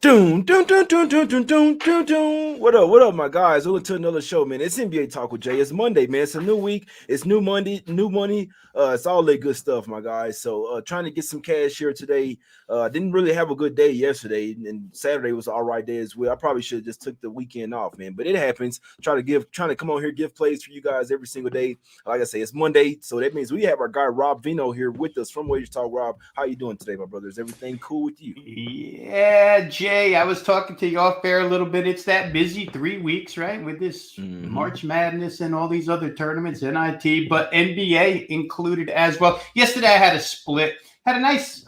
Doom, doom, doom, doom, doom, doom, doom, doom, doom. What up, my guys? Welcome to another show, man. It's NBA Talk with Jay. It's Monday, man. It's a new week. It's new Monday, new money. It's all that good stuff, my guys. So, trying to get some cash here today. Didn't really have a good day yesterday, and Saturday was an all right day as well. I probably should have just took the weekend off, man. But it happens. Trying to come on here, give plays for you guys every single day. Like I say, it's Monday, so that means we have our guy Rob Veno here with us from Wages Talk. Rob, how you doing today, my brother? Is everything cool with you? Yeah, Jay, I was talking to you off air a little bit. It's that busy 3 weeks, right? With this March Madness and all these other tournaments, NIT, but NBA included as well. Yesterday I had a split. Had a nice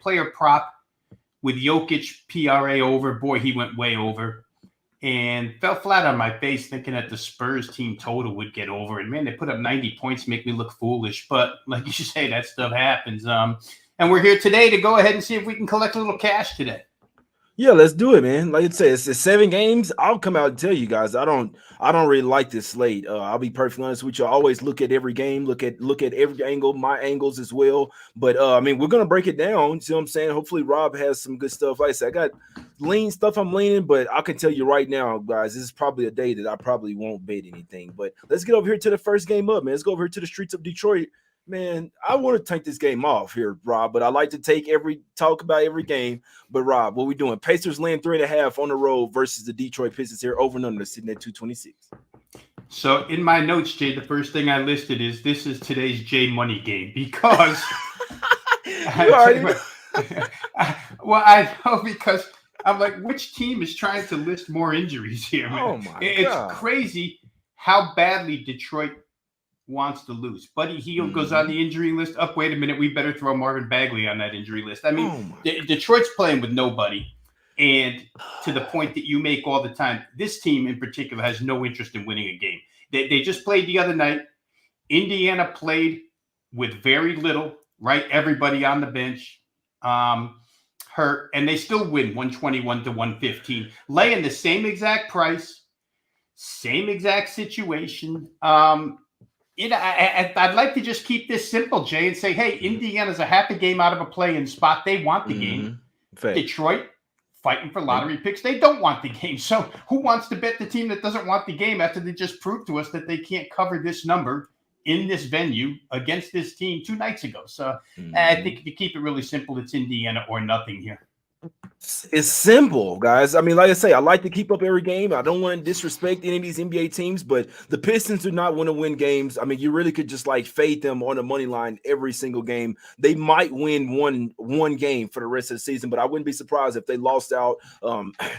player prop with Jokic PRA over. Boy, he went way over. And fell flat on my face thinking that the Spurs team total would get over. And man, they put up 90 points, make me look foolish. But like you say, that stuff happens. And we're here today to go ahead and see if we can collect a little cash today. Yeah, let's do it, man. Like I said, it's 7 games. I'll come out and tell you guys. I don't really like this slate. I'll be perfectly honest with you. I always look at every game, look at every angle, my angles as well. But I mean, we're gonna break it down. See what I'm saying? Hopefully, Rob has some good stuff. Like I said, I got lean stuff I'm leaning, but I can tell you right now, guys, this is probably a day that I probably won't bet anything. But let's get over here to the first game up, man. Let's go over here to the streets of Detroit. Man, I want to take this game off here, Rob, but I like to talk about every game. But Rob, what we doing? Pacers laying 3.5 on the road versus the Detroit Pistons here, over and under sitting at 226. So in my notes, Jay, the first thing I listed is this is today's Jay Money game because well, I know because I'm like, which team is trying to list more injuries here, man? Oh my it's God. Crazy how badly Detroit wants to lose. Buddy Hield goes on the injury list. Wait a minute, we better throw Marvin Bagley on that injury list. I mean, Detroit's playing with nobody. And to the point that you make all the time, this team in particular has no interest in winning a game. They just played the other night. Indiana played with very little, right? Everybody on the bench hurt, and they still win 121-115, laying the same exact price, same exact situation. I'd like to just keep this simple, Jay, and say, hey, Indiana's a half a game out of a play-in spot. They want the game. Detroit, fighting for lottery picks. They don't want the game. So who wants to bet the team that doesn't want the game after they just proved to us that they can't cover this number in this venue against this team 2 nights ago? So I think if you keep it really simple, it's Indiana or nothing here. It's simple, guys. I mean, like I say, I like to keep up every game. I don't want to disrespect any of these NBA teams, but the Pistons do not want to win games. I mean, you really could just like fade them on the money line every single game. They might win one game for the rest of the season, but I wouldn't be surprised if they lost out.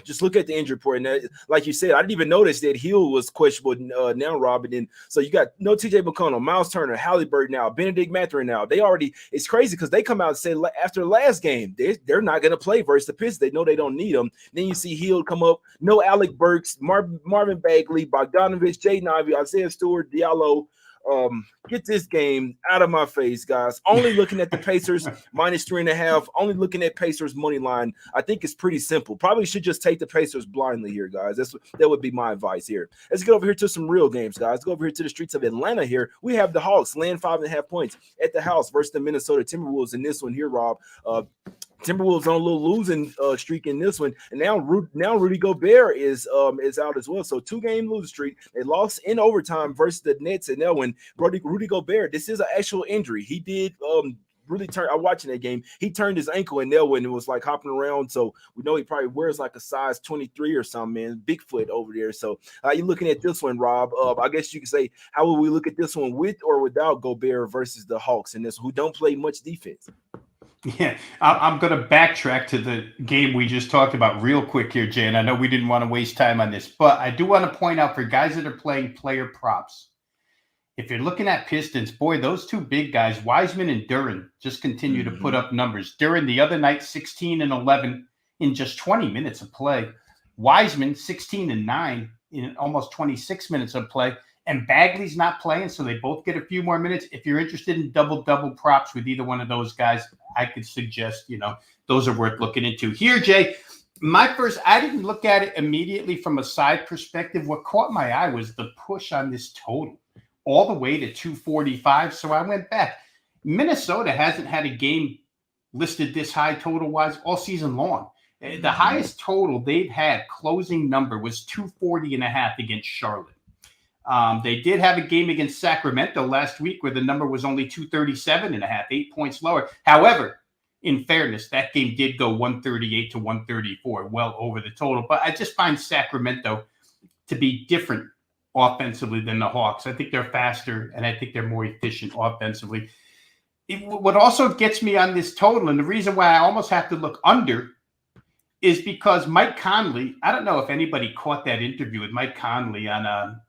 Just look at the injury report. And that, like you said, I didn't even notice that Hill was questionable now, Rob. And then, so you got no TJ McConnell, Miles Turner, Halliburton now, Benedict Mathurin now. It's crazy because they come out and say after the last game, they're not going to play versus the Pistons. They know they don't need them. Then you see Hill come up. No Alec Burks, Marvin Bagley, Bogdanovich, Jaden Ivey, Isaiah Stewart, Diallo. Get this game out of my face, guys. Only looking at the Pacers minus 3.5. Only looking at Pacers money line. I think it's pretty simple. Probably should just take the Pacers blindly here, guys. That would be my advice here. Let's get over here to some real games, guys. Let's go over here to the streets of Atlanta here. We have the Hawks laying 5.5 points at the house versus the Minnesota Timberwolves in this one here, Rob. Timberwolves on a little losing streak in this one, and now Rudy Gobert is out as well. So 2-game losing streak. They lost in overtime versus the Nets, and now when Rudy Gobert, this is an actual injury. He did really turn. I'm watching that game. He turned his ankle, and Nelwyn was like hopping around. So we know he probably wears like a size 23 or something, man. Bigfoot over there. So how you looking at this one, Rob? I guess you could say, how will we look at this one with or without Gobert versus the Hawks in this, who don't play much defense? Yeah, I'm going to backtrack to the game we just talked about real quick here, Jay, and I know we didn't want to waste time on this, but I do want to point out for guys that are playing player props, if you're looking at Pistons, boy, those 2 big guys, Wiseman and Duren, just continue to put up numbers. Duren the other night, 16 and 11 in just 20 minutes of play. Wiseman, 16 and 9 in almost 26 minutes of play. And Bagley's not playing, so they both get a few more minutes. If you're interested in double props with either one of those guys, I could suggest, those are worth looking into. Here, Jay, I didn't look at it immediately from a side perspective. What caught my eye was the push on this total all the way to 245. So I went back. Minnesota hasn't had a game listed this high total-wise all season long. The highest total they've had closing number was 240.5 against Charlotte. They did have a game against Sacramento last week where the number was only 237.5, 8 points lower. However, in fairness, that game did go 138 to 134, well over the total. But I just find Sacramento to be different offensively than the Hawks. I think they're faster, and I think they're more efficient offensively. What also gets me on this total, and the reason why I almost have to look under, is because Mike Conley, I don't know if anybody caught that interview with Mike Conley on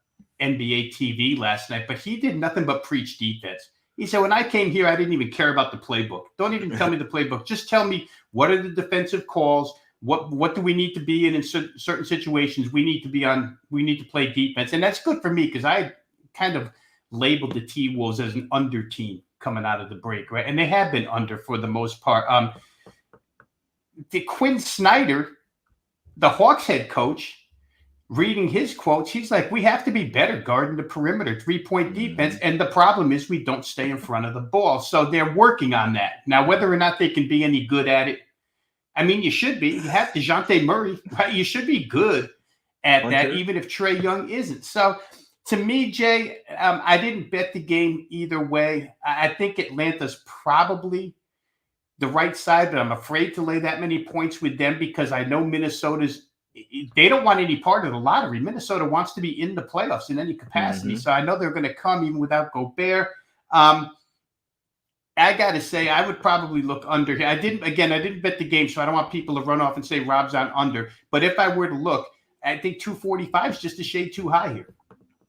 NBA TV last night, but he did nothing but preach defense. He said, when I came here, I didn't even care about the playbook. Don't even tell me the playbook. Just tell me what are the defensive calls. What do we need to be in certain situations? We need to play defense. And that's good for me because I kind of labeled the T-Wolves as an under team coming out of the break, right? And they have been under for the most part. The Quinn Snyder, the Hawks head coach, reading his quotes, he's like, we have to be better guarding the perimeter, 3-point defense. And the problem is we don't stay in front of the ball. So they're working on that. Now, whether or not they can be any good at it, I mean, you should be. You have DeJounte Murray, right? You should be good at that, even if Trae Young isn't. So to me, Jay, I didn't bet the game either way. I think Atlanta's probably the right side, but I'm afraid to lay that many points with them because I know they don't want any part of the lottery. Minnesota wants to be in the playoffs in any capacity. So I know they're going to come even without Gobert. I got to say, I would probably look under here. I didn't bet the game, so I don't want people to run off and say Rob's on under. But if I were to look, I think 245 is just a shade too high here.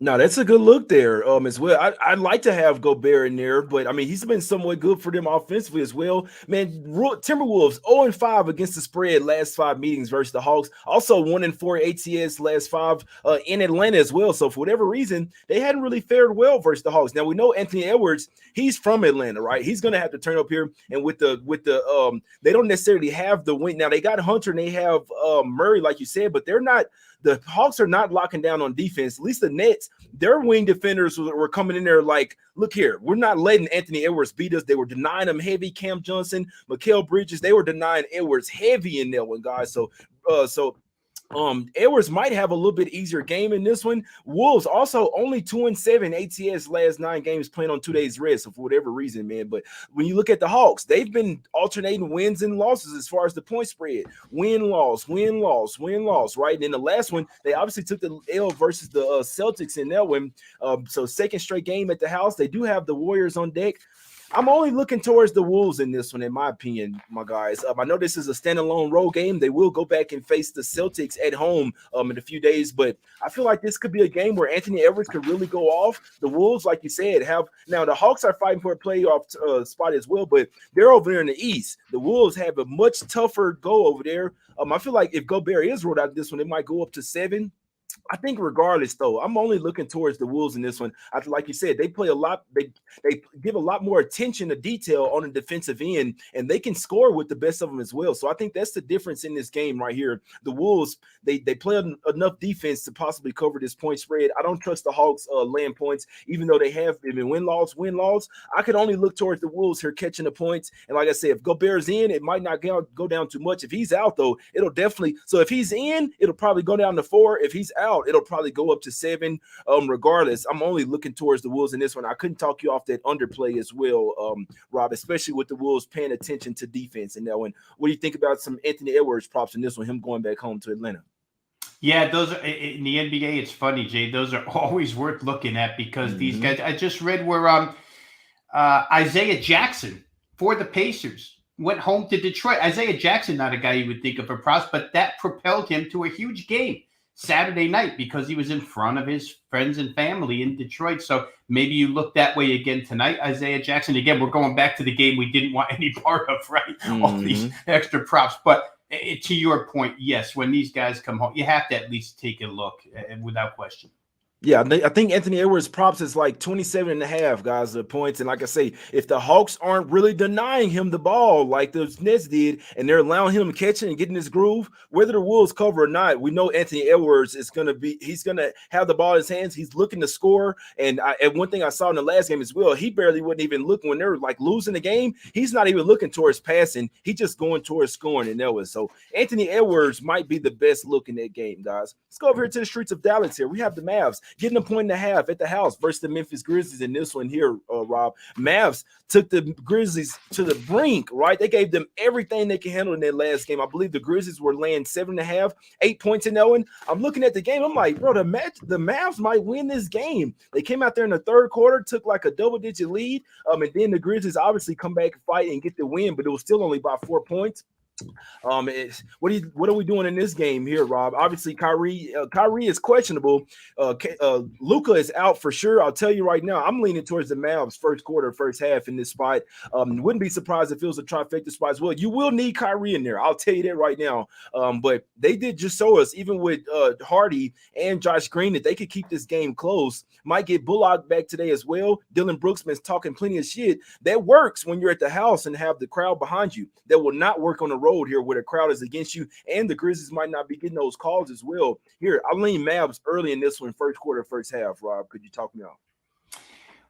No, that's a good look there as well. I'd like to have Gobert in there, but I mean, he's been somewhat good for them offensively as well. Man, Timberwolves 0-5 against the spread last 5 meetings versus the Hawks. Also 1-4 ATS last 5 in Atlanta as well. So for whatever reason, they hadn't really fared well versus the Hawks. Now we know Anthony Edwards, he's from Atlanta, right? He's going to have to turn up here, and with the they don't necessarily have the wing. Now they got Hunter and they have Murray, like you said, but they're not. The Hawks are not locking down on defense. At least the Nets, their wing defenders were coming in there like, look here, we're not letting Anthony Edwards beat us. They were denying him heavy. Cam Johnson, Mikal Bridges, they were denying Edwards heavy in that one, guys. So Edwards might have a little bit easier game in this one. Wolves also only 2-7 ATS last 9 games playing on 2 days rest. So for whatever reason, man. But when you look at the Hawks, they've been alternating wins and losses as far as the point spread. Win-loss, win-loss, win-loss, right? And then the last one, they obviously took the L versus the Celtics in that one. So second straight game at the house. They do have the Warriors on deck. I'm only looking towards the Wolves in this one, in my opinion, my guys. I know this is a standalone road game. They will go back and face the Celtics at home in a few days, but I feel like this could be a game where Anthony Edwards could really go off. The Wolves, like you said, now the Hawks are fighting for a playoff spot as well, but they're over there in the East. The Wolves have a much tougher go over there. I feel like if Gobert is ruled out of this one, it might go up to 7. I think regardless, though, I'm only looking towards the Wolves in this one. Like you said, they play a lot. They give a lot more attention to detail on the defensive end, and they can score with the best of them as well. So I think that's the difference in this game right here. The Wolves, they play enough defense to possibly cover this point spread. I don't trust the Hawks laying points, even though they have been win-loss. I could only look towards the Wolves here catching the points. And like I said, if Gobert's in, it might not go down too much. If he's out, though, it'll definitely. So if he's in, it'll probably go down to 4. If he's out, it'll probably go up to 7. Regardless, I'm only looking towards the Wolves in this one. I couldn't talk you off that underplay as well, Rob, especially with the Wolves paying attention to defense in that one. What do you think about some Anthony Edwards props in this one, him going back home to Atlanta? Yeah, those are in the NBA. It's funny, Jay. Those are always worth looking at because these guys. I just read where Isaiah Jackson for the Pacers went home to Detroit. Isaiah Jackson, not a guy you would think of for props, but that propelled him to a huge game Saturday night because he was in front of his friends and family in Detroit. So maybe you look that way again tonight, Isaiah Jackson. Again, we're going back to the game we didn't want any part of, right? All these extra props. But to your point, yes, when these guys come home, you have to at least take a look without question. Yeah, I think Anthony Edwards props is like 27.5, guys, the points. And like I say, if the Hawks aren't really denying him the ball like the Nets did, and they're allowing him to catch it and get in his groove, whether the Wolves cover or not, we know Anthony Edwards is he's gonna have the ball in his hands. He's looking to score. And one thing I saw in the last game as well, he barely wasn't even looking when they're like losing the game. He's not even looking towards passing. He's just going towards scoring. And that was so Anthony Edwards might be the best look in that game, guys. Let's go over here to the streets of Dallas here. We have the Mavs getting a 1.5 at the house versus the Memphis Grizzlies in this one here, Rob. Mavs took the Grizzlies to the brink, right? They gave them everything they can handle in their last game. I believe the Grizzlies were laying 7.5, 8 points in that one. I'm looking at the game. I'm like, bro, the Mavs might win this game. They came out there in the third quarter, took like a double-digit lead, and then the Grizzlies obviously come back and fight and get the win, but it was still only by 4 points. What are we doing in this game here, Rob? Obviously, Kyrie is questionable. Luka is out for sure. I'll tell you right now, I'm leaning towards the Mavs first quarter, first half in this spot. Wouldn't be surprised if it was a trifecta spot as well. You will need Kyrie in there. I'll tell you that right now. But they did just show us, even with Hardy and Josh Green, that they could keep this game close. Might get Bullock back today as well. Dylan Brooks been talking plenty of shit. That works when you're at the house and have the crowd behind you. That will not work on the road here where the crowd is against you, and the Grizzlies might not be getting those calls as well. Here, I lean Mavs early in this one, first quarter, first half. Rob, could you talk me off?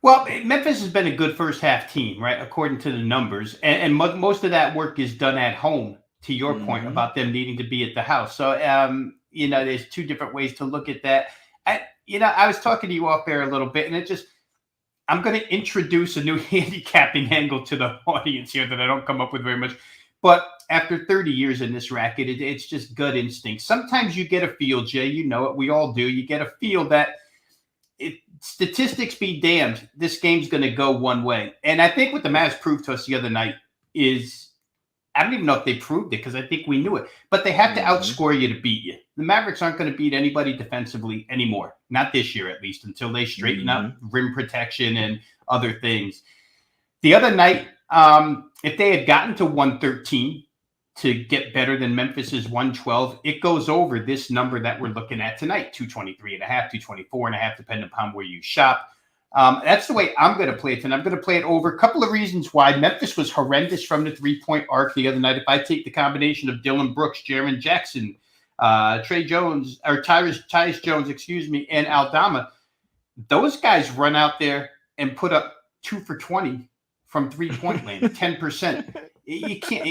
Well, Memphis has been a good first half team, right? According to the numbers, and most of that work is done at home. To your point about them needing to be at the house, so there's two different ways to look at that. I was talking to you off air a little bit, and I'm going to introduce a new handicapping angle to the audience here that I don't come up with very much. But after 30 years in this racket, it's just gut instinct. Sometimes you get a feel, Jay, you know it, we all do. You get a feel that statistics be damned, this game's going to go one way. And I think what the Mavs proved to us the other night is, I don't even know if they proved it because I think we knew it, but they have to outscore you to beat you. The Mavericks aren't going to beat anybody defensively anymore. Not this year, at least, until they straighten up rim protection and other things. The other night, if they had gotten to 113 to get better than Memphis's 112, it goes over this number that we're looking at tonight, 223.5, 224.5, depending upon where you shop. That's the way I'm going to play it, and I'm going to play it over. A couple of reasons why. Memphis was horrendous from the three-point arc the other night. If I take the combination of Dylan Brooks, Jaren Jackson, Tyus Jones, and Aldama, those guys run out there and put up 2 for 20 from three-point land, 10%. You can't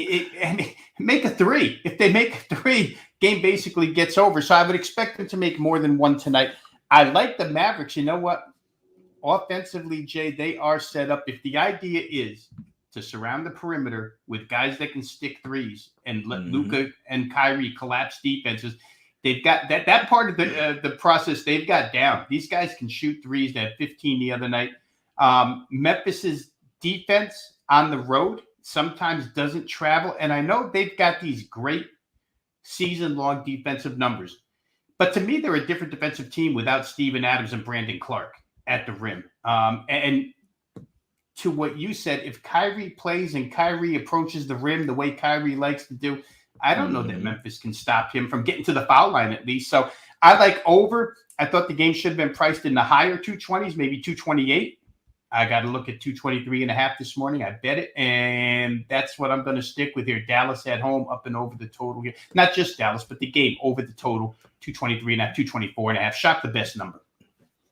make a three. If they make a three, game basically gets over. So I would expect them to make more than one tonight. I like the Mavericks. You know what? Offensively, Jay, they are set up. If the idea is to surround the perimeter with guys that can stick threes and let Luka and Kyrie collapse defenses, they've got that part of the process they've got down. These guys can shoot threes. They had 15 the other night. Memphis's defense on the road sometimes doesn't travel, and I know they've got these great season-long defensive numbers, but to me, they're a different defensive team without Steven Adams and Brandon Clark at the rim. And to what you said, if Kyrie plays and Kyrie approaches the rim the way Kyrie likes to do, I don't know that Memphis can stop him from getting to the foul line at least. So I like over. I thought the game should have been priced in the higher 220s, maybe 228. I got to look at 223.5 this morning. I bet it. And that's what I'm going to stick with here. Dallas at home, up and over the total here. Not just Dallas, but the game over the total, 223.5, 224.5. Shop the best number.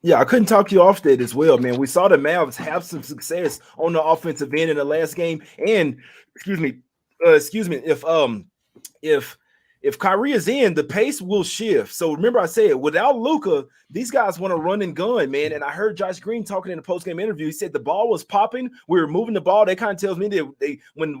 Yeah, I couldn't talk you off that as well, man. We saw the Mavs have some success on the offensive end in the last game. And if Kyrie is in, the pace will shift. So remember I said, without Luka, these guys want to run and gun, man. And I heard Josh Green talking in a post-game interview. He said the ball was popping. We were moving the ball. That kind of tells me that when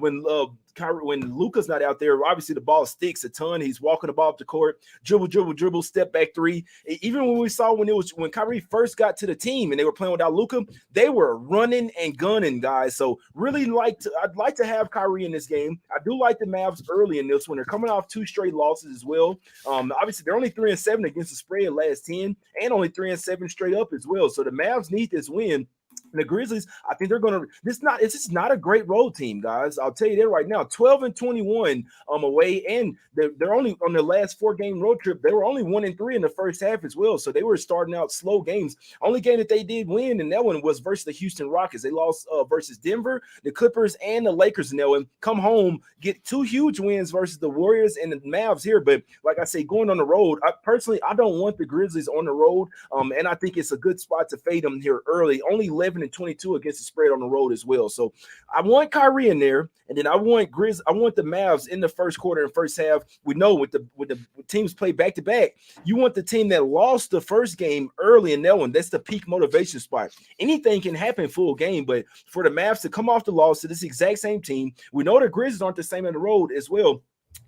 Luka's not out there, obviously the ball sticks a ton. He's walking the ball up the court, dribble, step back three. Even when we saw when Kyrie first got to the team and they were playing without Luka, they were running and gunning, guys. So really I'd like to have Kyrie in this game. I do like the Mavs early in this one. They're coming off 2 straight losses as well. Obviously they're only 3-7 against the spread last 10, and only 3-7 straight up as well. So the Mavs need this win. The Grizzlies, I think they're gonna. It's just not a great road team, guys. I'll tell you that right now. 12-21 away, and they're only on their last 4-game road trip. They were only 1-3 in the first half as well. So they were starting out slow games. Only game that they did win, and that one was versus the Houston Rockets. They lost versus Denver, the Clippers, and the Lakers in that one. Come home, get 2 huge wins versus the Warriors and the Mavs here. But like I say, going on the road, I don't want the Grizzlies on the road. And I think it's a good spot to fade them here early. Only 11-22 against the spread on the road as well. So I want Kyrie in there, and then I want the Mavs in the first quarter and first half. We know with the teams play back to back, you want the team that lost the first game early in that one. That's the peak motivation spot. Anything can happen full game, but for the Mavs to come off the loss to this exact same team, we know the Grizzlies aren't the same on the road as well.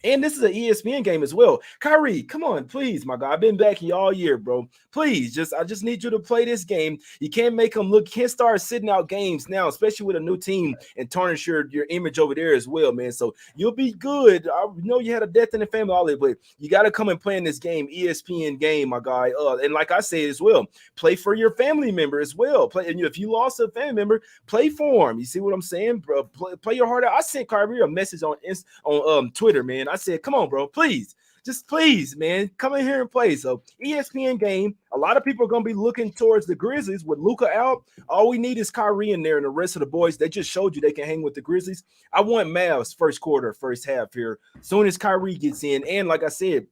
And this is an ESPN game as well. Kyrie, come on, please, my guy. I've been backing you all year, bro. Please, I just need you to play this game. You can't make them look, can't start sitting out games now, especially with a new team, and tarnish your image over there as well, man. So you'll be good. I know you had a death in the family, all that, but you got to come and play in this game, ESPN game, my guy. And like I said as well, play for your family member as well. Play, and if you lost a family member, play for him. You see what I'm saying, bro? Play your heart out. I sent Kyrie a message on Twitter, man. I said, come on, bro, please, just please, man, come in here and play. So ESPN game, a lot of people are going to be looking towards the Grizzlies with Luka out. All we need is Kyrie in there, and the rest of the boys, they just showed you they can hang with the Grizzlies. I want Mavs first quarter, first half here, soon as Kyrie gets in. And like I said,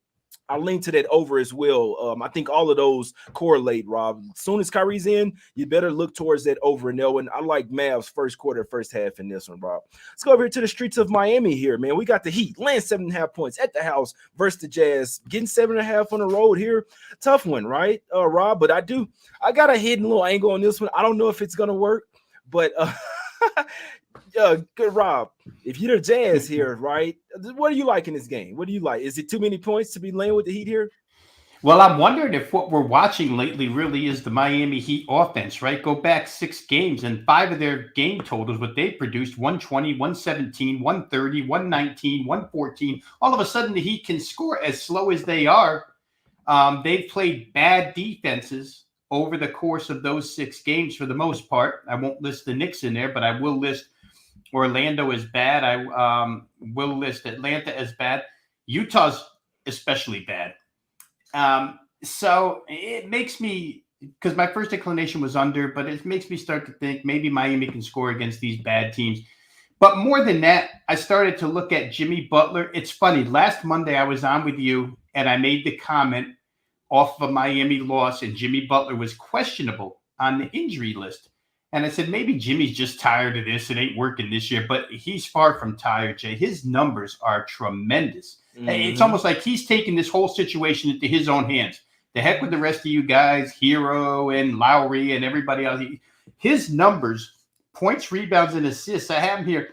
I lean to that over as well. I think all of those correlate, Rob. As soon as Kyrie's in, you better look towards that over and no. And I like Mavs first quarter, first half in this one, Rob. Let's go over here to the streets of Miami here, man. We got the Heat laying 7.5 points at the house versus the Jazz, getting 7.5 on the road here. Tough one, right, Rob? But I got a hidden little angle on this one. I don't know if it's gonna work, but good, Rob. If you're the Jazz here, right? What do you like in this game? What do you like? Is it too many points to be laying with the Heat here? Well, I'm wondering if what we're watching lately really is the Miami Heat offense, right? Go back 6 games, and 5 of their game totals, what they produced, 120, 117, 130, 119, 114. All of a sudden, the Heat can score as slow as they are. They've played bad defenses over the course of those 6 games for the most part. I won't list the Knicks in there, but I will list Orlando as bad. I will list Atlanta as bad. Utah's especially bad. So it makes me, because my first inclination was under, but it makes me start to think maybe Miami can score against these bad teams. But more than that, I started to look at Jimmy Butler. It's funny. Last Monday, I was on with you, and I made the comment off of a Miami loss, and Jimmy Butler was questionable on the injury list. And I said, maybe Jimmy's just tired of this. It ain't working this year. But he's far from tired, Jay. His numbers are tremendous. Mm-hmm. It's almost like he's taking this whole situation into his own hands. The heck with the rest of you guys, Hero and Lowry and everybody else. His numbers, points, rebounds, and assists, I have him here.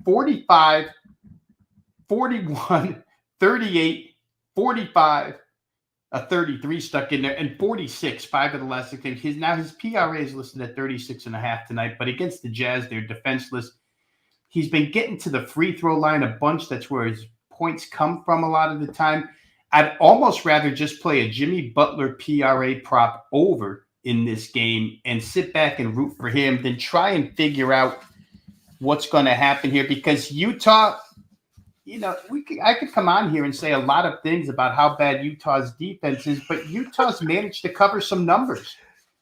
45, 41, 38, 45, a 33 stuck in there, and 46, 5 of the last 6 games. His PRA is listed at 36.5 tonight, but against the Jazz, they're defenseless. He's been getting to the free throw line a bunch. That's where his points come from a lot of the time. I'd almost rather just play a Jimmy Butler PRA prop over in this game and sit back and root for him than try and figure out what's going to happen here, because Utah – I could come on here and say a lot of things about how bad Utah's defense is, but Utah's managed to cover some numbers.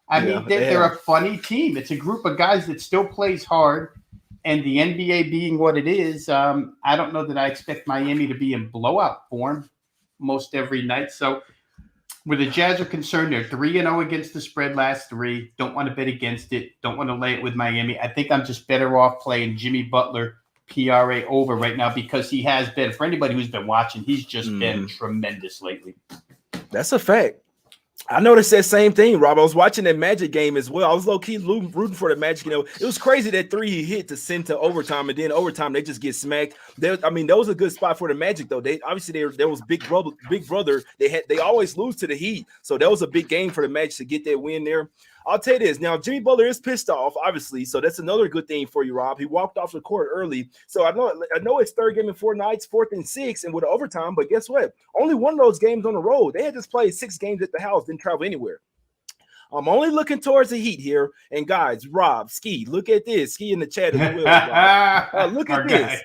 I mean, they're a funny team. It's a group of guys that still plays hard, and the NBA being what it is, I don't know that I expect Miami to be in blowout form most every night. So where the Jazz are concerned, they're 3-0 against the spread last 3. Don't want to bet against it. Don't want to lay it with Miami. I think I'm just better off playing Jimmy Butler PRA over right now, because he has been, for anybody who's been watching, he's just been tremendous lately. That's a fact. I noticed that same thing, Rob. I was watching that Magic game as well. I was low-key rooting for the Magic. It was crazy that 3 he hit to send to overtime, and then overtime they just get smacked. That was a good spot for the Magic, though. There was big brother. They always lose to the Heat, so that was a big game for the Magic to get that win there. I'll tell you this. Now, Jimmy Butler is pissed off, obviously, so that's another good thing for you, Rob. He walked off the court early. So I know it's 3rd game in 4 nights, 4th and 6, and with overtime, but guess what? Only one of those games on the road. They had just played 6 games at the house, didn't travel anywhere. I'm only looking towards the Heat here. And guys, Rob, Ski, look at this. Ski in the chat as well, guys. Look at this. Guy.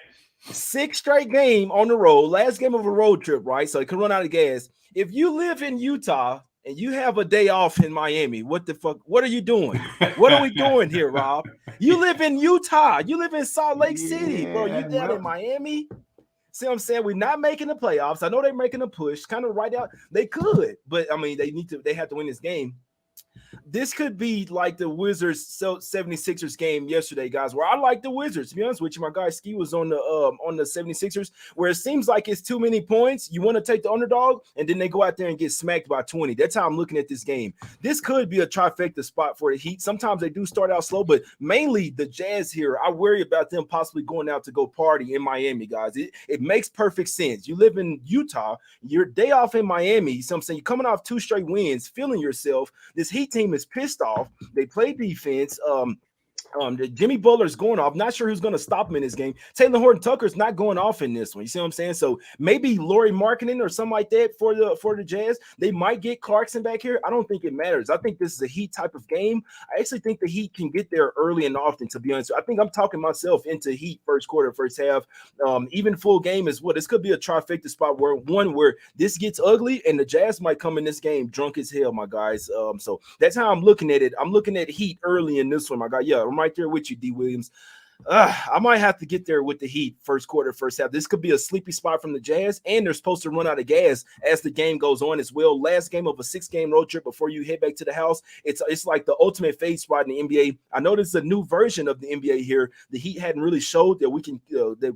6 straight game on the road. Last game of a road trip, right? So it can run out of gas. If you live in Utah and you have a day off in Miami, what the fuck? What are you doing? What are we doing here, Rob? You live in Utah. You live in Salt Lake City, bro. You down in Miami? See what I'm saying? We're not making the playoffs. I know they're making a push, kind of right out. They could, but I mean, they have to win this game. This could be like the Wizards 76ers game yesterday, guys, where I like the Wizards. To be honest with you, my guy Ski was on the 76ers, where it seems like it's too many points. You want to take the underdog, and then they go out there and get smacked by 20. That's how I'm looking at this game. This could be a trifecta spot for the Heat. Sometimes they do start out slow, but mainly the Jazz here, I worry about them possibly going out to go party in Miami, guys. It makes perfect sense. You live in Utah, your day off in Miami, you know what I'm saying? You're coming off 2 straight wins, feeling yourself. This Heat team is pissed off. They play defense. The Jimmy Butler's going off. Not sure who's going to stop him in this game. Taylor Horton Tucker's not going off in this one. You see what I'm saying? So maybe Lauri Markkanen or something like that for the Jazz. They might get Clarkson back here. I don't think it matters. I think this is a Heat type of game. I actually think the Heat can get there early and often, to be honest. I think I'm talking myself into Heat first quarter, first half. Even full game as well. This could be a trifecta spot where this gets ugly and the Jazz might come in this game drunk as hell, my guys. So that's how I'm looking at it. I'm looking at Heat early in this one, my guy. Yeah, I'm right there with you, D. Williams. I might have to get there with the Heat first quarter, first half. This could be a sleepy spot from the Jazz, and they're supposed to run out of gas as the game goes on as well. Last game of a 6-game road trip before you head back to the house. It's like the ultimate fade spot in the NBA. I know this is a new version of the NBA here. The Heat hadn't really showed that we can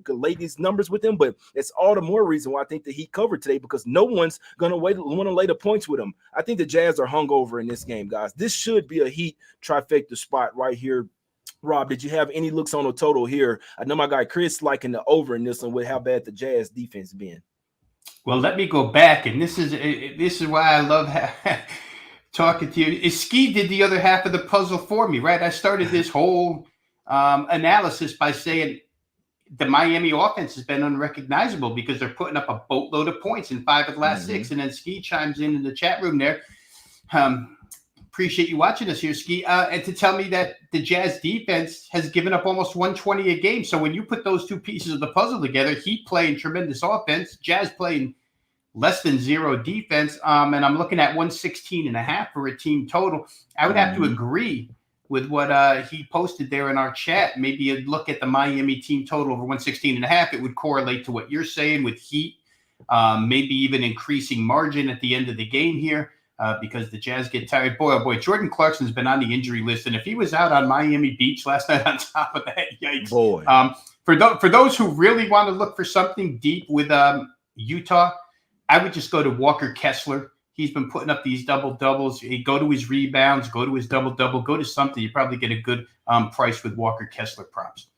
lay these numbers with them, but it's all the more reason why I think the Heat covered today, because no one's going to want to lay the points with them. I think the Jazz are hungover in this game, guys. This should be a Heat trifecta spot right here. Rob, did you have any looks on the total here? I know my guy Chris liking the over in this one with how bad the Jazz defense been. Well, let me go back, and this is why I love talking to you. Ski did the other half of the puzzle for me, right? I started this whole analysis by saying the Miami offense has been unrecognizable because they're putting up a boatload of points in 5 of the last 6, and then Ski chimes in the chat room there. Appreciate you watching us here, Ski, and to tell me that the Jazz defense has given up almost 120 a game. So when you put those 2 pieces of the puzzle together, Heat playing tremendous offense, Jazz playing less than 0 defense, and I'm looking at 116.5 for a team total. I would have to agree with what he posted there in our chat. Maybe you'd look at the Miami team total over 116.5. It would correlate to what you're saying with Heat, maybe even increasing margin at the end of the game here. Because the Jazz get tired. Boy, oh boy, Jordan Clarkson's been on the injury list, and if he was out on Miami Beach last night on top of that, yikes. Boy. For those who really want to look for something deep with Utah, I would just go to Walker Kessler. He's been putting up these double-doubles. Go to his rebounds, go to his double-double, go to something. You probably get a good price with Walker Kessler props.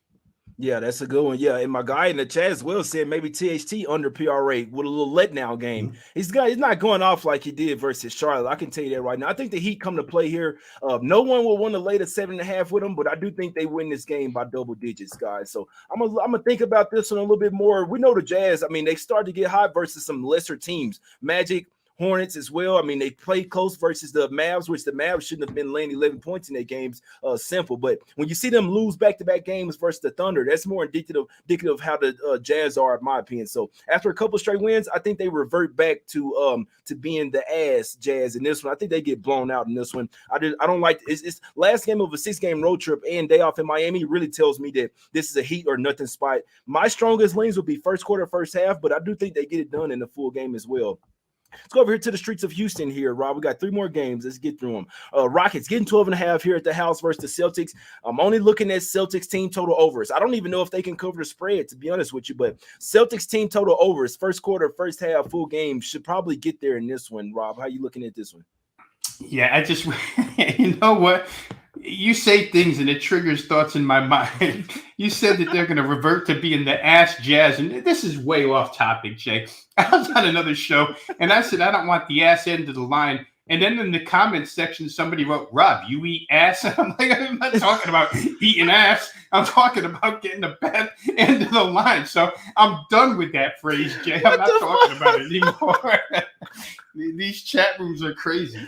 Yeah, that's a good one. Yeah, and my guy in the chat as well said maybe THT under PRA with a little letdown game. He's not going off like he did versus Charlotte. I can tell you that right now. I think the Heat come to play here. No one will want to lay the 7.5 with them, but I do think they win this game by double digits, guys. So I'm gonna think about this one a little bit more. We know the Jazz. I mean, they started to get hot versus some lesser teams. Magic, Hornets as well. I mean, they played close versus the Mavs, which the Mavs shouldn't have been laying 11 points in their games. Simple. But when you see them lose back-to-back games versus the Thunder, that's more indicative of how the Jazz are, in my opinion. So after a couple straight wins, I think they revert back to being the ass Jazz in this one. I think they get blown out in this one. I don't like it's last game of a 6-game road trip and day off in Miami really tells me that this is a Heat or nothing spot. My strongest leans will be first quarter, first half, but I do think they get it done in the full game as well. Let's go over here to the streets of Houston here, Rob. We got 3 more games. Let's get through them. Rockets getting 12.5 here at the house versus the Celtics. I'm only looking at Celtics team total overs. I don't even know if they can cover the spread, to be honest with you, but Celtics team total overs, first quarter, first half, full game, should probably get there in this one, Rob. How you looking at this one? Yeah, I just, you know what? You say things and it triggers thoughts in my mind. You said that they're going to revert to being the ass Jazz, and this is way off topic, Jay. I was on another show, and I said I don't want the ass end of the line. And then in the comments section, somebody wrote, "Rob, you eat ass?" And I'm like, I'm not talking about eating ass. I'm talking about getting the bad end of the line. So I'm done with that phrase, Jay. I'm not talking about it anymore. These chat rooms are crazy.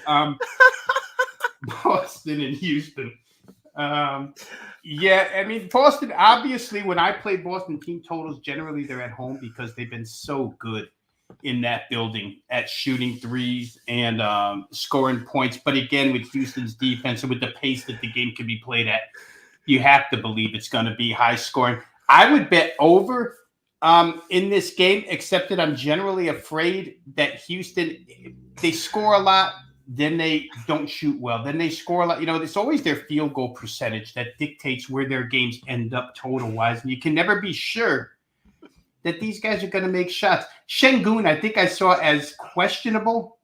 Boston and Houston. Yeah, I mean, Boston, obviously, when I play Boston team totals, generally they're at home because they've been so good in that building at shooting threes and scoring points. But again, with Houston's defense and with the pace that the game can be played at, you have to believe it's going to be high scoring. I would bet over in this game, except that I'm generally afraid that Houston, they score a lot, then they don't shoot well. Then they score a lot. You know, it's always their field goal percentage that dictates where their games end up total-wise. And you can never be sure that these guys are going to make shots. Şengün, I think I saw as questionable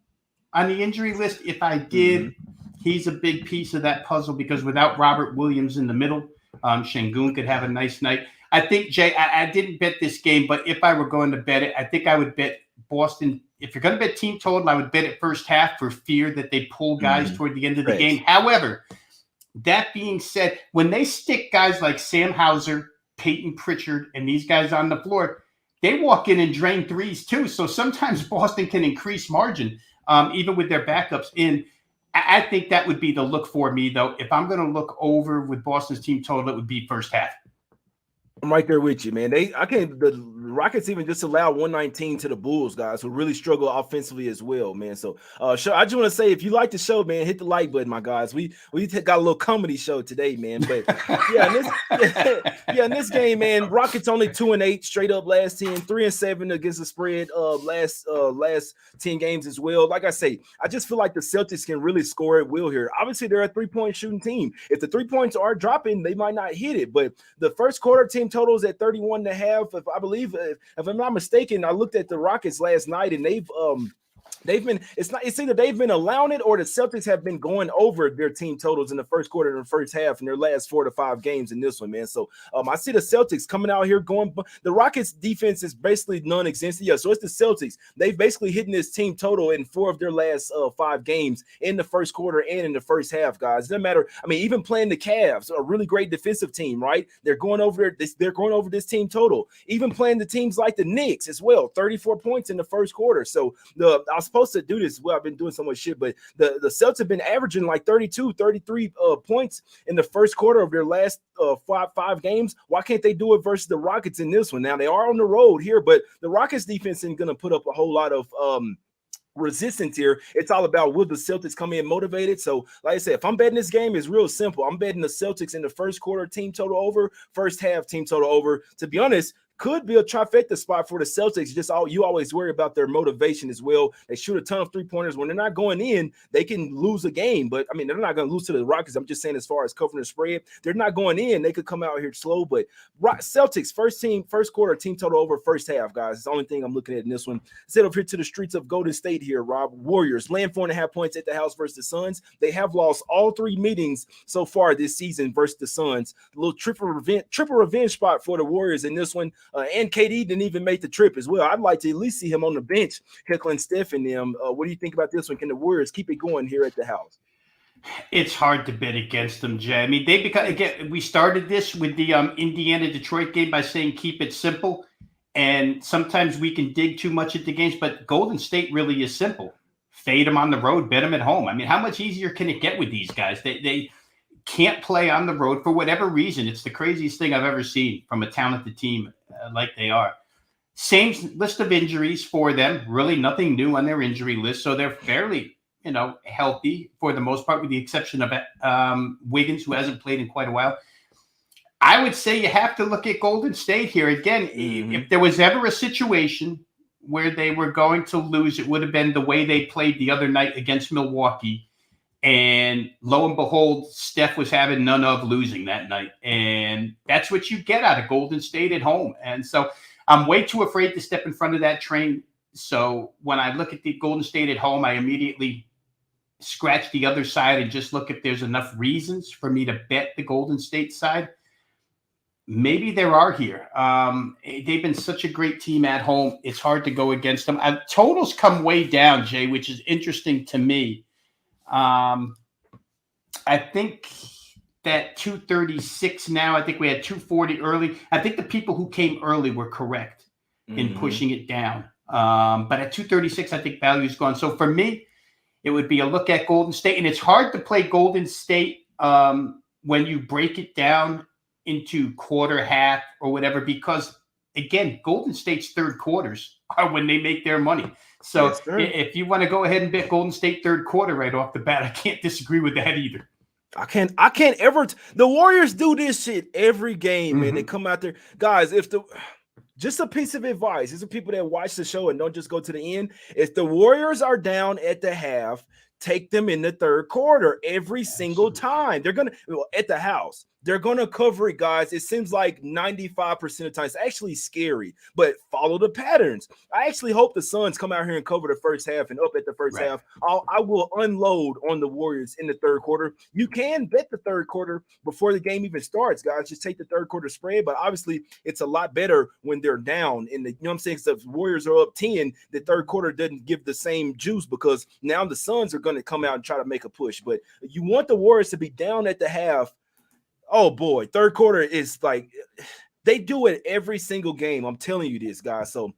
on the injury list. If I did, he's a big piece of that puzzle because without Robert Williams in the middle, Şengün could have a nice night. I think, Jay, I didn't bet this game, but if I were going to bet it, I think I would bet Boston. If you're going to bet team total, I would bet it first half for fear that they pull guys toward the end of the game. However, that being said, when they stick guys like Sam Hauser, Peyton Pritchard, and these guys on the floor, they walk in and drain threes too. So sometimes Boston can increase margin, even with their backups in. I think that would be the look for me, though. If I'm going to look over with Boston's team total, it would be first half. I'm right there with you, man. The Rockets even just allowed 119 to the Bulls, guys, who really struggle offensively as well, man. So, I just want to say, if you like the show, man, hit the like button, my guys. We got a little comedy show today, man. But in this game, man, Rockets only 2-8 straight up last 10, 3-7 against the spread last 10 games as well. Like I say, I just feel like the Celtics can really score at will here. Obviously, they're a 3-point shooting team. If the 3 points are dropping, they might not hit it. But the first quarter team totals at 31.5. If I believe, if I'm not mistaken, I looked at the Rockets last night and they've been, it's either they've been allowing it or the Celtics have been going over their team totals in the first quarter and the first half in their last 4 to 5 games in this one, man. So I see the Celtics coming out here going. The Rockets defense is basically non-existent. Yeah, so it's the Celtics. They've basically hitting this team total in 4 of their last 5 games in the first quarter and in the first half, guys. It doesn't matter. I mean, even playing the Cavs, a really great defensive team, right? They're going over this team total. Even playing the teams like the Knicks as well, 34 points in the first quarter. So I was supposed to do this. Well, I've been doing so much shit, but the Celtics have been averaging like 32, 33 points in the first quarter of their last 5 games. Why can't they do it versus the Rockets in this one? Now, they are on the road here, but the Rockets defense isn't going to put up a whole lot of resistance here. It's all about will the Celtics come in motivated. So like I said, if I'm betting this game, it's real simple. I'm betting the Celtics in the first quarter team total over, first half team total over. To be honest, could be a trifecta spot for the Celtics. You always worry about their motivation as well. They shoot a ton of 3-pointers. When they're not going in, they can lose a game. But, I mean, they're not going to lose to the Rockets. I'm just saying as far as covering the spread. They're not going in. They could come out here slow. But Celtics, first quarter team total over first half, guys. It's the only thing I'm looking at in this one. Set up here to the streets of Golden State here, Rob. Warriors laying 4.5 points at the house versus the Suns. They have lost all 3 meetings so far this season versus the Suns. A little triple revenge spot for the Warriors in this one. And KD didn't even make the trip as well. I'd like to at least see him on the bench, heckling Steph and them. What do you think about this one? Can the Warriors keep it going here at the house? It's hard to bet against them, Jay. I mean, we started this with the Indiana-Detroit game by saying keep it simple. And sometimes we can dig too much at the games, but Golden State really is simple. Fade them on the road, bet them at home. I mean, how much easier can it get with these guys? They can't play on the road for whatever reason. It's the craziest thing I've ever seen from a talented team like they are. Same list of injuries for them. Really nothing new on their injury list. So they're fairly, healthy for the most part, with the exception of Wiggins, who hasn't played in quite a while. I would say you have to look at Golden State here. Again, if there was ever a situation where they were going to lose, it would have been the way they played the other night against Milwaukee. And lo and behold, Steph was having none of losing that night. And that's what you get out of Golden State at home. And so I'm way too afraid to step in front of that train. So when I look at the Golden State at home, I immediately scratch the other side and just look if there's enough reasons for me to bet the Golden State side. Maybe there are here. They've been such a great team at home. It's hard to go against them. Totals come way down, Jay, which is interesting to me. I think that 236 now. I think we had 240 early. I think the people who came early were correct in pushing it down. But at 236, I think value is gone. So for me, It would be a look at Golden State, and it's hard to play Golden State when you break it down into quarter, half, or whatever, because again, Golden State's third quarters are when they make their money. So Yes, sir. if you want to go ahead and bet Golden State third quarter right off the bat, I can't disagree with that either. I can't ever. The Warriors do this shit every game, man. They come out there, guys. Just a piece of advice. These are people that watch the show and don't just go to the end. If the Warriors are down at the half, take them in the third quarter every single time. They're gonna at the house. They're gonna cover it, guys. It seems like 95% of the time. It's actually scary, but follow the patterns. I actually hope the Suns come out here and cover the first half and up at the first half. I will unload on the Warriors in the third quarter. You can bet the third quarter before the game even starts, guys. Just take the third quarter spread, but obviously it's a lot better when they're down. In the, you know what I'm saying? So if the Warriors are up 10, the third quarter doesn't give the same juice because now the Suns are going to come out and try to make a push. But you want the Warriors to be down at the half. Oh boy, third quarter is like they do it every single game. I'm telling you this, guys. So,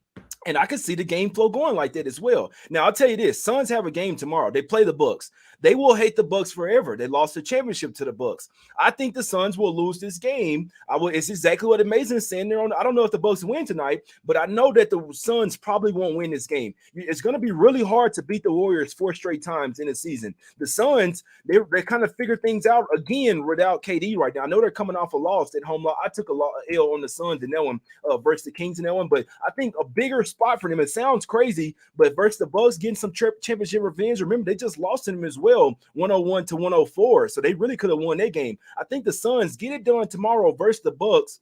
and I can see the game flow going like that as well. Now, I'll tell you this: Suns have a game tomorrow. They play the Bucks. They will hate the Bucks forever. They lost the championship to the Bucks. I think the Suns will lose this game. It's exactly what Amazing is saying. I don't know if the Bucks win tonight, but I know that the Suns probably won't win this game. It's going to be really hard to beat the Warriors 4 straight times in a season. The Suns, they kind of figure things out again without KD right now. I know they're coming off a loss at home. I took a L on the Suns in that one versus the Kings in that one, but I think a bigger spot for them. It sounds crazy, but versus the Bucks getting some championship revenge. Remember, they just lost to them as well. 101 to 104, so they really could have won that game. I think the Suns get it done tomorrow versus the Bucks.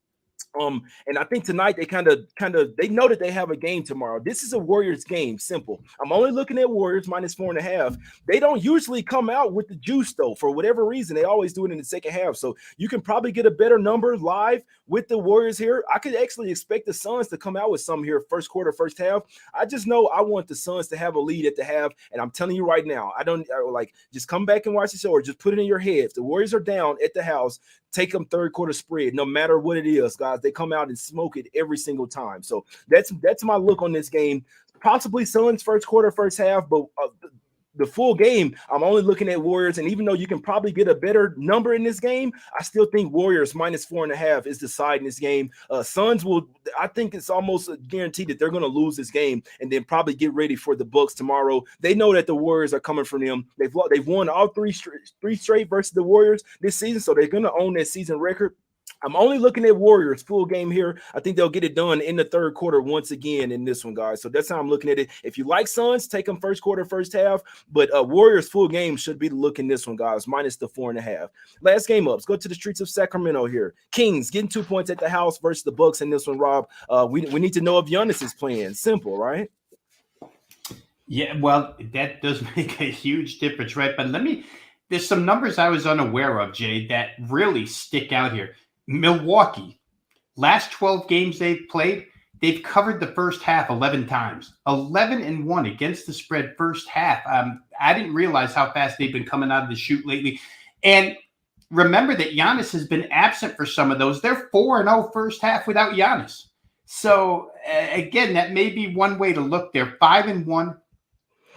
And I think tonight they kind of they know that they have a game tomorrow. This is a Warriors game. Simple. I'm only looking at Warriors -4.5. They don't usually come out with the juice though. For whatever reason, they always do it in the second half. So you can probably get a better number live with the Warriors here. I could actually expect the Suns to come out with some here first quarter, first half. I just know I want the Suns to have a lead at the half. And I'm telling you right now, I like just come back and watch the show or just put it in your head. If the Warriors are down at the house, take them third quarter spread, no matter what it is, guys. They come out and smoke it every single time. So that's my look on this game. Possibly Suns first quarter, first half, but the full game, I'm only looking at Warriors. And even though you can probably get a better number in this game, I still think Warriors -4.5 is deciding this game. Suns I think it's almost guaranteed that they're going to lose this game and then probably get ready for the Bucks tomorrow. They know that the Warriors are coming from them. They've won all three straight versus the Warriors this season, so they're going to own that season record. I'm only looking at Warriors full game here. I think they'll get it done in the third quarter once again in this one, guys. So that's how I'm looking at it. If you like Suns, take them first quarter, first half. But Warriors full game should be the look in this one, guys, -4.5. Last game up. Let's go to the streets of Sacramento here. Kings getting 2 points at the house versus the Bucks in this one, Rob. We need to know if Giannis is playing. Simple, right? Yeah, well, that does make a huge difference, right? But there's some numbers I was unaware of, Jay, that really stick out here. Milwaukee, last 12 games they've played, they've covered the first half 11 times. 11-1 against the spread first half. I didn't realize how fast they've been coming out of the chute lately. And remember that Giannis has been absent for some of those. They're 4-0 first half without Giannis. So, again, that may be one way to look. They're 5-1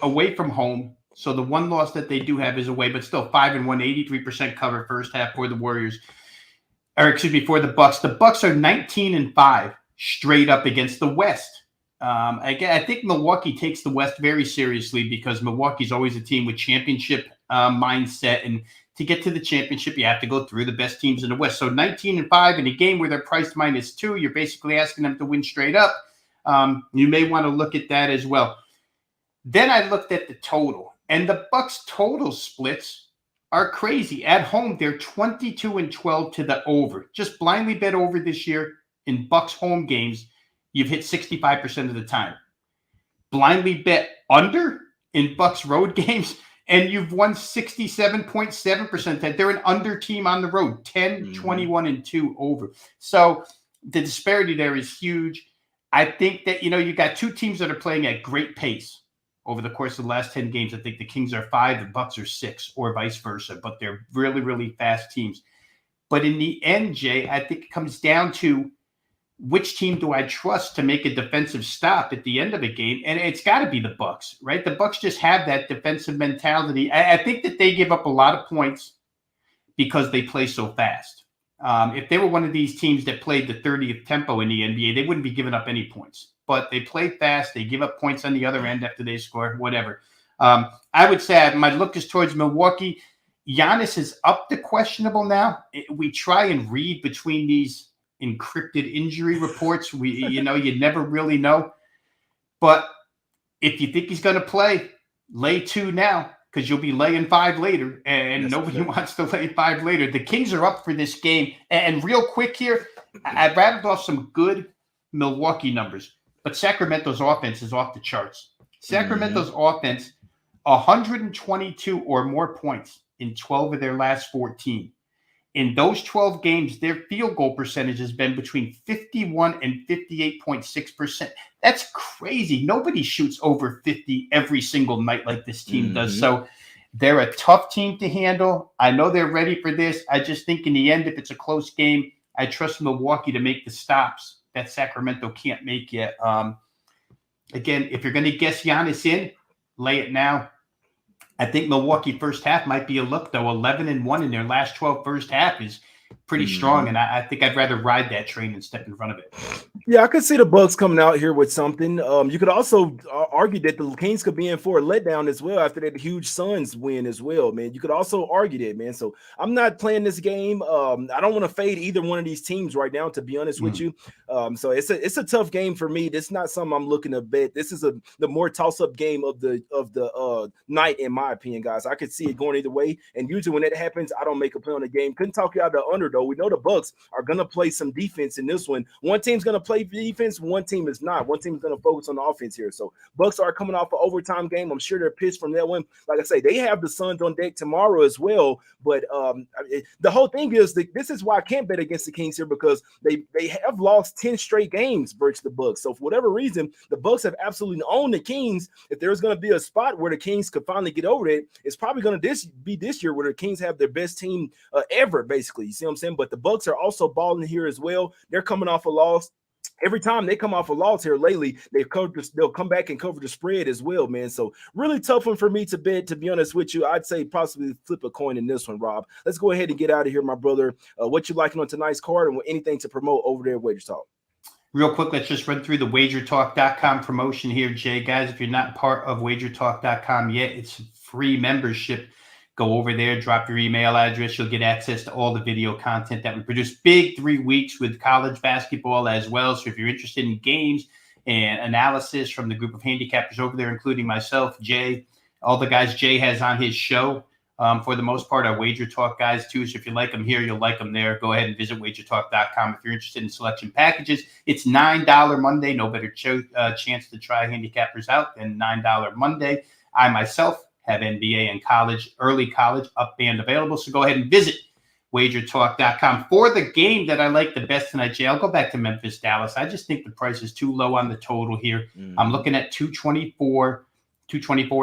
away from home. So the one loss that they do have is away, but still 5-1, 83% cover first half for the Warriors. For the Bucks. The Bucks are 19-5 straight up against the West. Again, I think Milwaukee takes the West very seriously because Milwaukee's always a team with championship mindset, and to get to the championship, you have to go through the best teams in the West. So 19-5 in a game where they're priced -2, you're basically asking them to win straight up. You may want to look at that as well. Then I looked at the total, and the Bucks total splits are crazy. At home, they're 22-12 to the over. Just blindly bet over this year in Bucks home games. You've hit 65% of the time. Blindly bet under in Bucks road games, and you've won 67.7%. They're an under team on the road, 10, 21-2 over. So the disparity there is huge. I think that, you got two teams that are playing at great pace. Over the course of the last 10 games, I think the Kings are 5, the Bucks are 6, or vice versa. But they're really, really fast teams. But in the end, Jay, I think it comes down to which team do I trust to make a defensive stop at the end of a game? And it's got to be the Bucks, right? The Bucks just have that defensive mentality. I think that they give up a lot of points because they play so fast. If they were one of these teams that played the 30th tempo in the NBA, they wouldn't be giving up any points. But they play fast. They give up points on the other end after they score, whatever. I would say my look is towards Milwaukee. Giannis is up to questionable now. We try and read between these encrypted injury reports. You never really know. But if you think he's going to play, lay 2 now, because you'll be laying 5 later, and nobody wants to lay 5 later. The Kings are up for this game. And real quick here, I rattled off some good Milwaukee numbers, but Sacramento's offense is off the charts. Sacramento's offense, 122 or more points in 12 of their last 14. In those 12 games, their field goal percentage has been between 51 and 58.6%. That's crazy. Nobody shoots over 50 every single night like this team does. So they're a tough team to handle. I know they're ready for this. I just think in the end, if it's a close game, I trust Milwaukee to make the stops that Sacramento can't make yet. Again, if you're going to guess Giannis in, lay it now. I think Milwaukee first half might be a look, though. 11-1 in their last 12 first half is pretty strong, and I think I'd rather ride that train than step in front of it. Yeah, I could see the Bucks coming out here with something. You could also argue that the Kings could be in for a letdown as well after that huge Suns win as well, man. You could also argue that, man. So I'm not playing this game. I don't want to fade either one of these teams right now, to be honest with you. So it's a tough game for me. This is not something I'm looking to bet. This is the more toss-up game of the night, in my opinion, guys. I could see it going either way. And usually when that happens, I don't make a play on the game. Couldn't talk you out the under, though. We know the Bucks are gonna play some defense in this one. One team's gonna play defense, one team is not. One team is going to focus on the offense here. So Bucks are coming off an overtime game. I'm sure they're pissed from that one. Like I say, they have the Suns on deck tomorrow as well. But the whole thing is that this is why I can't bet against the Kings here, because they have lost 10 straight games versus the Bucks. So for whatever reason, the Bucks have absolutely owned the Kings. If there's going to be a spot where the Kings could finally get over it, it's probably going to be this year where the Kings have their best team ever, basically. You see what I'm saying? But the Bucks are also balling here as well. They're coming off a loss. Every time they come off a loss here lately, they'll come back and cover the spread as well, man. So really tough one for me to bet, to be honest with you. I'd say possibly flip a coin in this one, Rob. Let's go ahead and get out of here, my brother. What you liking on tonight's card, and anything to promote over there at Wager Talk? Real quick, let's just run through the wagertalk.com promotion here, Jay. Guys, if you're not part of wagertalk.com yet, it's a free membership. Go over there, drop your email address. You'll get access to all the video content that we produce. Big 3 weeks with college basketball as well. So if you're interested in games and analysis from the group of handicappers over there, including myself, Jay, all the guys Jay has on his show, for the most part, are Wager Talk guys too. So if you like them here, you'll like them there. Go ahead and visit wagertalk.com if you're interested in selection packages. It's $9 Monday. No better chance to try handicappers out than $9 Monday. I myself have NBA and early college up and available. So go ahead and visit wagertalk.com. For the game that I like the best tonight, Jay, I'll go back to Memphis, Dallas. I just think the price is too low on the total here. I'm looking at 224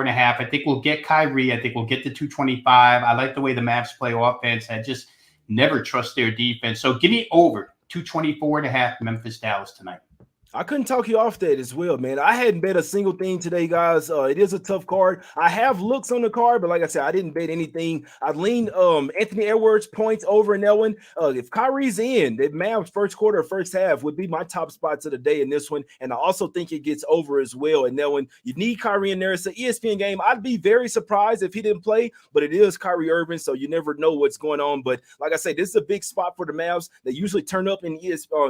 and a half. I think we'll get Kyrie. I think we'll get to 225. I like the way the Mavs play offense. I just never trust their defense. So give me over 224 and a half Memphis, Dallas tonight. I couldn't talk you off that as well, man. I hadn't bet a single thing today, guys. It is a tough card. I have looks on the card, but like I said, I didn't bet anything. I leaned Anthony Edwards points over in that one. If Kyrie's in, the Mavs first quarter, first half would be my top spots of the day in this one. And I also think it gets over as well in that one. You need Kyrie in there. It's an ESPN game. I'd be very surprised if he didn't play, but it is Kyrie Irving, so you never know what's going on. But like I said, this is a big spot for the Mavs. They usually turn up in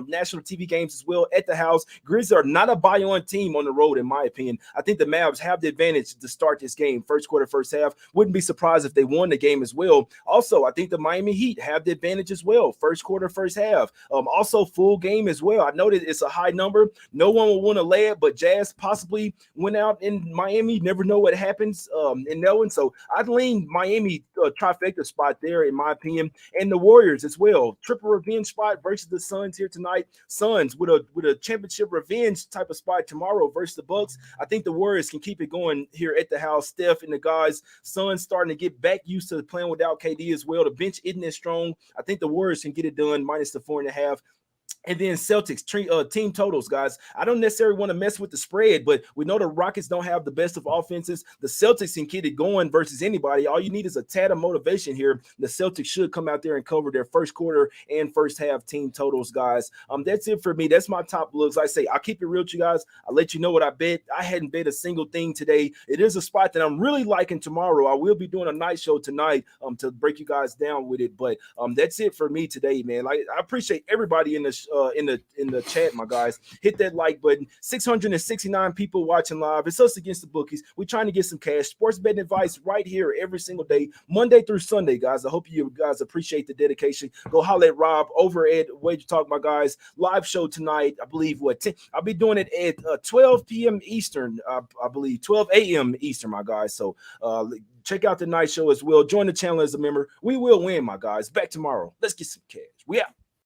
national TV games as well at the house. Grizzlies are not a buy-on team on the road, in my opinion. I think the Mavs have the advantage to start this game. First quarter, first half. Wouldn't be surprised if they won the game as well. Also, I think the Miami Heat have the advantage as well. First quarter, first half. Also, full game as well. I know that it's a high number. No one will want to lay it, but Jazz possibly went out in Miami. Never know what happens in that one. So I'd lean Miami trifecta spot there, in my opinion. And the Warriors as well. Triple revenge spot versus the Suns here tonight. Suns with a championship revenge type of spot tomorrow versus the Bucks. I think the Warriors can keep it going here at the house. Steph and the guys, Suns starting to get back used to playing without KD as well. The bench isn't as strong. I think the Warriors can get it done minus the 4.5. And then Celtics team totals, guys. I don't necessarily want to mess with the spread, but we know the Rockets don't have the best of offenses. The Celtics can get it going versus anybody. All you need is a tad of motivation here. The Celtics should come out there and cover their first quarter and first half team totals, guys. That's it for me. That's my top looks. Like I say, I'll keep it real with you guys. I'll let you know what I bet. I hadn't bet a single thing today. It is a spot that I'm really liking tomorrow. I will be doing a night show tonight to break you guys down with it. But that's it for me today, man. Like, I appreciate everybody in the chat, my guys. Hit that like button. 669 people watching live. It's Us Against the Bookies. We're trying to get some cash. Sports betting advice right here every single day, Monday through Sunday, guys. I hope you guys appreciate the dedication. Go holler at Rob over at Wager Talk, my guys. Live show tonight. I believe 10. I'll be doing it at 12 p.m. Eastern. I believe 12 a.m. Eastern, my guys. So check out the night show as well. Join the channel as a member. We will win, my guys. Back tomorrow. Let's get some cash. We out.